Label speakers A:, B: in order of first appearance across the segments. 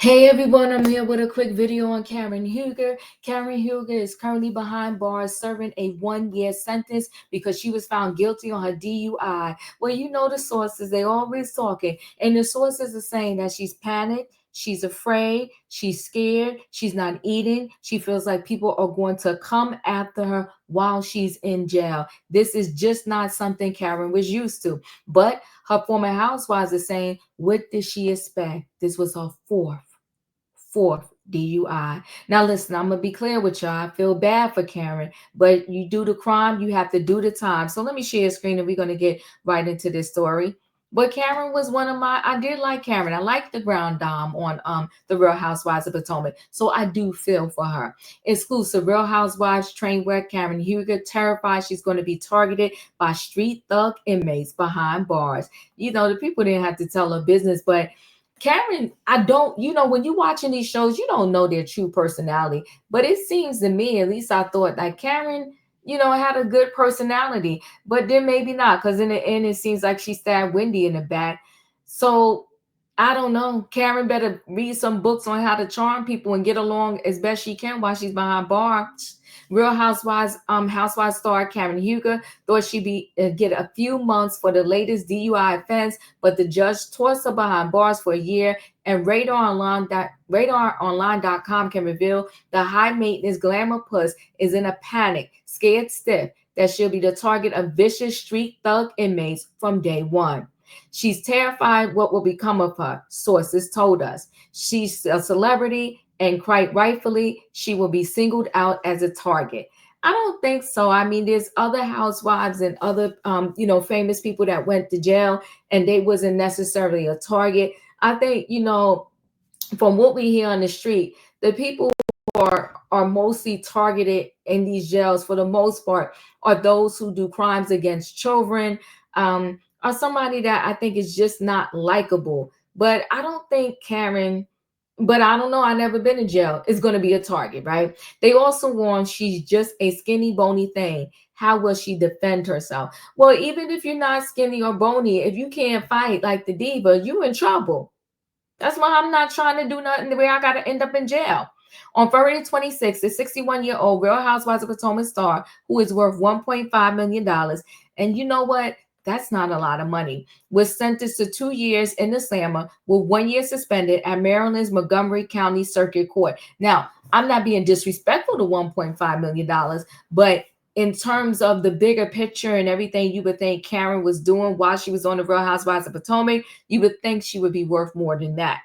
A: Hey everyone, I'm here with a quick video on Karen Huger. Karen Huger is currently behind bars serving a 1 year sentence because she was found guilty on her DUI. Well, you know the sources, they always talking. And the sources are saying that she's panicked, she's afraid, she's scared, she's not eating. She feels like people are going to come after her while she's in jail. This is just not something Karen was used to. But her former housewives are saying, what did she expect? This was her fourth DUI. Now, listen, I'm gonna be clear with y'all. I feel bad for Karen, but you do the crime, you have to do the time. So let me share a screen and we're gonna get right into this story. But Karen was one of I did like Karen. I like the ground dom on the Real Housewives of Potomac. So I do feel for her. Exclusive Real Housewives train wreck Karen Huger terrified she's going to be targeted by street thug inmates behind bars. You know, the people didn't have to tell her business, but Karen, I don't, when you're watching these shows, you don't know their true personality. But it seems to me, at least I thought that Karen, had a good personality, but then maybe not, because in the end, it seems like she stabbed Wendy in the back. So I don't know. Karen better read some books on how to charm people and get along as best she can while she's behind bars. Real Housewives star Karen Huger thought she'd be get a few months for the latest DUI offense, but the judge tossed her behind bars for a year. And RadarOnline.com can reveal the high maintenance glamour puss is in a panic, scared stiff that she'll be the target of vicious street thug inmates from day one. She's terrified what will become of her, sources told us. She's a celebrity, and quite rightfully, she will be singled out as a target. I don't think so. I mean, there's other housewives and other, famous people that went to jail, and they wasn't necessarily a target. I think, from what we hear on the street, the people are mostly targeted in these jails for the most part are those who do crimes against children, or somebody that I think is just not likable. But I don't think Karen, but I don't know, I never been in jail, is going to be a target, right? They also warn she's just a skinny, bony thing. How will she defend herself? Well, even if you're not skinny or bony, if you can't fight like the diva, you in trouble. That's why I'm not trying to do nothing where I got to end up in jail. On February 26th, the 61-year-old Real Housewives of Potomac star, who is worth $1.5 million, and you know what? That's not a lot of money, was sentenced to 2 years in the slammer with 1 year suspended at Maryland's Montgomery County Circuit Court. Now, I'm not being disrespectful to $1.5 million, but in terms of the bigger picture and everything you would think Karen was doing while she was on the Real Housewives of Potomac, you would think she would be worth more than that.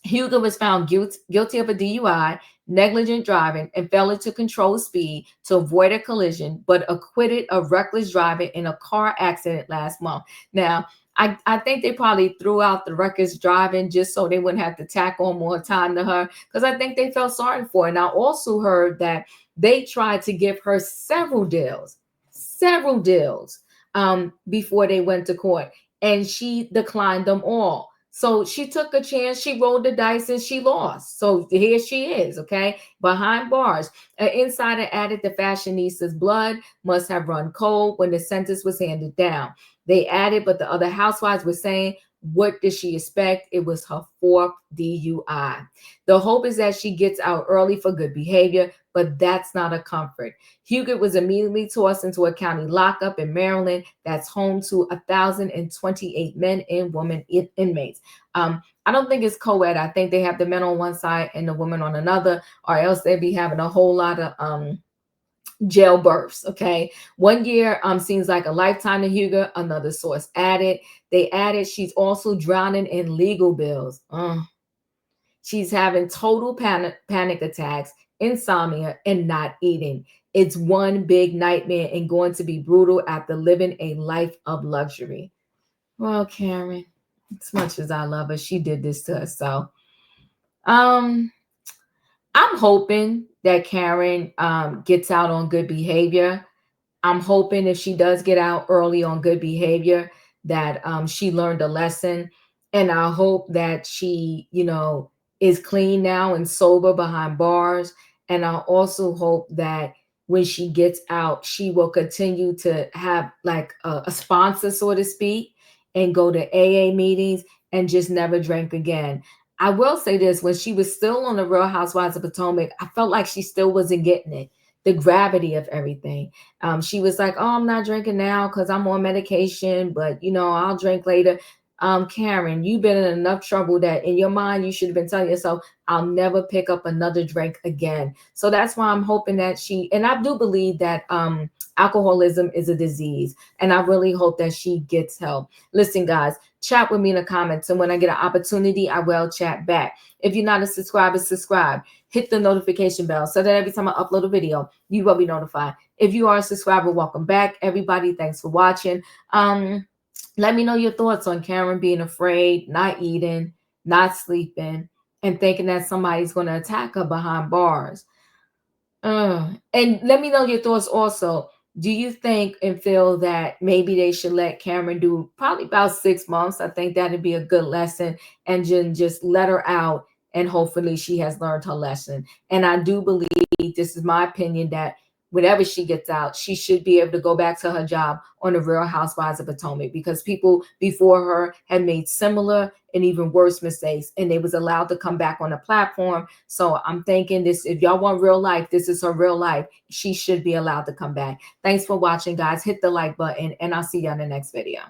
A: Hugo was found guilty of a DUI, negligent driving, and failing to control speed to avoid a collision, but acquitted of reckless driving in a car accident last month. Now, I think they probably threw out the reckless driving just so they wouldn't have to tack on more time to her, because I think they felt sorry for her. And I also heard that they tried to give her several deals before they went to court, and she declined them all. So she took a chance, she rolled the dice, and she lost. So here she is, okay, behind bars. An insider added the fashionista's blood must have run cold when the sentence was handed down. They added, but the other housewives were saying, what did she expect? It was her fourth DUI. The hope is that she gets out early for good behavior, but that's not a comfort. Huger was immediately tossed into a county lockup in Maryland that's home to 1,028 men and women inmates. I don't think it's co-ed. I think they have the men on one side and the women on another, or else they'd be having a whole lot of jail births. Okay, 1 year seems like a lifetime to Huger. Another source added. They added she's also drowning in legal bills. She's having total panic attacks, insomnia, and not eating. It's one big nightmare and going to be brutal after living a life of luxury. Well, Karen, as much as I love her, she did this to herself. Um, I'm hoping that Karen gets out on good behavior. I'm hoping if she does get out early on good behavior, that she learned a lesson. And I hope that she, is clean now and sober behind bars. And I also hope that when she gets out, she will continue to have like a sponsor, so to speak, and go to AA meetings and just never drink again. I will say this, when she was still on the Real Housewives of Potomac, I felt like she still wasn't getting it, the gravity of everything. She was like, oh, I'm not drinking now because I'm on medication, but I'll drink later. Karen, you've been in enough trouble that in your mind you should have been telling yourself, I'll never pick up another drink again. So that's why I'm hoping that and I do believe that alcoholism is a disease, and I really hope that she gets help. Listen, guys, chat with me in the comments, and when I get an opportunity, I will chat back. If you're not a subscriber, subscribe. Hit the notification bell so that every time I upload a video, you will be notified. If you are a subscriber, welcome back, everybody. Thanks for watching. Let me know your thoughts on Karen being afraid, not eating, not sleeping, and thinking that somebody's going to attack her behind bars. And let me know your thoughts also. Do you think and feel that maybe they should let Karen do probably about 6 months? I think that'd be a good lesson, and just let her out, and hopefully she has learned her lesson. And I do believe, this is my opinion, that whenever she gets out, she should be able to go back to her job on the Real Housewives of Potomac, because people before her had made similar and even worse mistakes, and they was allowed to come back on the platform. So I'm thinking this, if y'all want real life, this is her real life. She should be allowed to come back. Thanks for watching, guys. Hit the like button, and I'll see you on the next video.